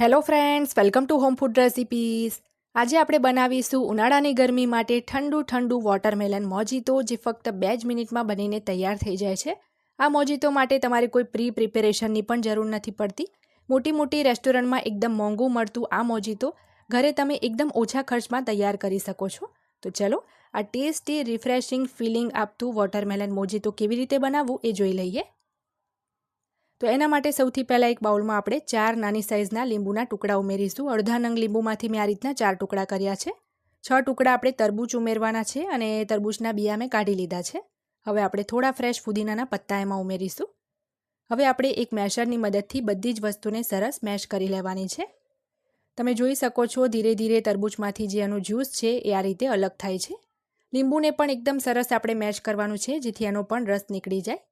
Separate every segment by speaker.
Speaker 1: Hello friends, welcome to home food recipes. આજે આપણે બનાવીશું ઉનાળાની ગરમી માટે ઠંડુ વોટરમેલન મોજીતો, જે ફક્ત 2 જ મિનિટમાં બનીને તૈયાર થઈ જાય છે. આ મોજીતો માટે તમારે કોઈ પ્રિપેરેશનની પણ જરૂર નથી પડતી. મોટી રેસ્ટોરન્ટમાં એકદમ મોંઘું મળતું આ મોજીતો ઘરે તમે એકદમ ઓછા ખર્ચમાં તૈયાર કરી શકો છો. તો ચલો આ ટેસ્ટી, રિફ્રેશિંગ, ફિલિંગ આપતું વોટરમેલન મોજીતો કેવી રીતે બનાવવું એ જોઈ લઈએ. તો એના માટે સૌથી પહેલાં એક બાઉલમાં આપણે 4 નાની સાઇઝના લીંબુના ટુકડા ઉમેરીશું. અડધા નંગ લીંબુમાંથી મેં આ રીતના 4 ટુકડા કર્યા છે. 6 ટુકડા આપણે તરબૂચ ઉમેરવાના છે અને તરબૂચના બિયા મેં કાઢી લીધા છે. હવે આપણે થોડા ફ્રેશ ફુદીનાના પત્તા એમાં ઉમેરીશું. હવે આપણે એક મેશરની મદદથી બધી જ વસ્તુને સરસ મેશ કરી લેવાની છે. તમે જોઈ શકો છો ધીરે ધીરે તરબૂચમાંથી જે એનું જ્યુસ છે એ આ રીતે અલગ થાય છે. લીંબુને પણ એકદમ સરસ આપણે મેશ કરવાનું છે, જેથી એનો પણ રસ નીકળી જાય.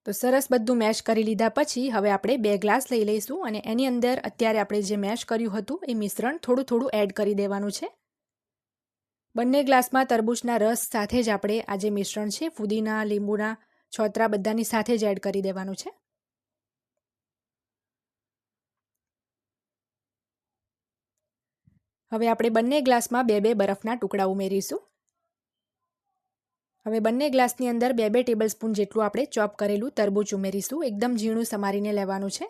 Speaker 1: તો સરસ બધું મેશ કરી લીધા પછી હવે આપણે 2 ગ્લાસ લઈ લઈશું અને એની અંદર અત્યારે આપણે જે મેશ કર્યું હતું એ મિશ્રણ થોડું એડ કરી દેવાનું છે. બંને ગ્લાસમાં તરબૂચના રસ સાથે જ આપણે આ જે મિશ્રણ છે ફુદીના, લીંબુના છોતરા બધાની સાથે જ એડ કરી દેવાનું છે. હવે આપણે બંને ગ્લાસમાં 2 બરફના ટુકડા ઉમેરીશું. હવે બંને ગ્લાસની અંદર 2 ટેબલસ્પૂન જેટલું આપણે ચોપ કરેલું તરબૂચ ઉમેરીશું. એકદમ ઝીણું સમારીને લેવાનું છે.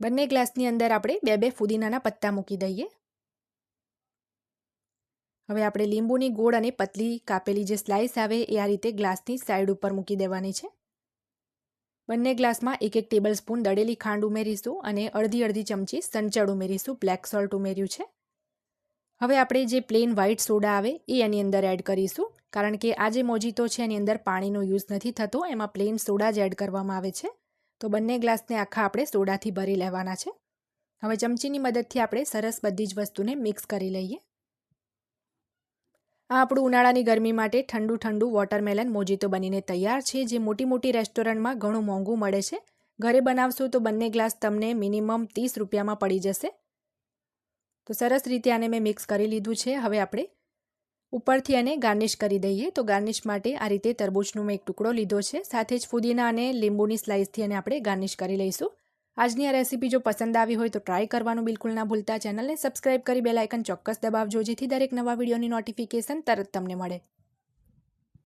Speaker 1: બંને ગ્લાસની અંદર આપણે 2 ફુદીનાના પત્તા મૂકી દઈએ. હવે આપણે લીંબુની ગોળ અને પતલી કાપેલી જે સ્લાઇસ આવે એ આ રીતે ગ્લાસની સાઈડ ઉપર મૂકી દેવાની છે. બંને ગ્લાસમાં 1 ટેબલસ્પૂન દળેલી ખાંડ ઉમેરીશું અને અડધી ચમચી સંચળ ઉમેરીશું. બ્લેક સોલ્ટ ઉમેર્યું છે. હવે આપણે જે પ્લેન વ્હાઇટ સોડા આવે એ એની અંદર એડ કરીશું, કારણ કે આ જે મોજીતો છે એની અંદર પાણીનો યુઝ નથી થતો, એમાં પ્લેન સોડા જ એડ કરવામાં આવે છે. તો બંને ગ્લાસને આખા આપણે સોડાથી ભરી લેવાના છે. હવે ચમચીની મદદથી આપણે સરસ બધી જ વસ્તુને મિક્સ કરી લઈએ. આ આપણું ઉનાળાની ગરમી માટે ઠંડુ વોટરમેલન મોજીતો બનીને તૈયાર છે, જે મોટી રેસ્ટોરન્ટમાં ઘણું મોંઘું મળે છે. ઘરે બનાવશો તો બંને ગ્લાસ તમને મિનિમમ 30 રૂપિયામાં પડી જશે. તો સરસ રીતે આને મેં મિક્સ કરી લીધું છે. હવે આપણે ઉપરથી આને ગાર્નિશ કરી દઈએ. તો ગાર્નિશ માટે આ રીતે તરબૂચનો મેં એક ટુકડો લીધો છે, સાથે જ ફુદીના અને લીંબુની સ્લાઇસથી આને આપણે ગાર્નિશ કરી લઈશું. આજની આ રેસીપી જો પસંદ આવી હોય તો ટ્રાય કરવાનું બિલકુલ ના ભૂલતા. ચેનલને સબસ્ક્રાઇબ કરી બેલ આઇકન ચોક્કસ દબાવજો, જેથી દરેક નવા વિડીયોની નોટિફિકેશન તરત તમને મળે.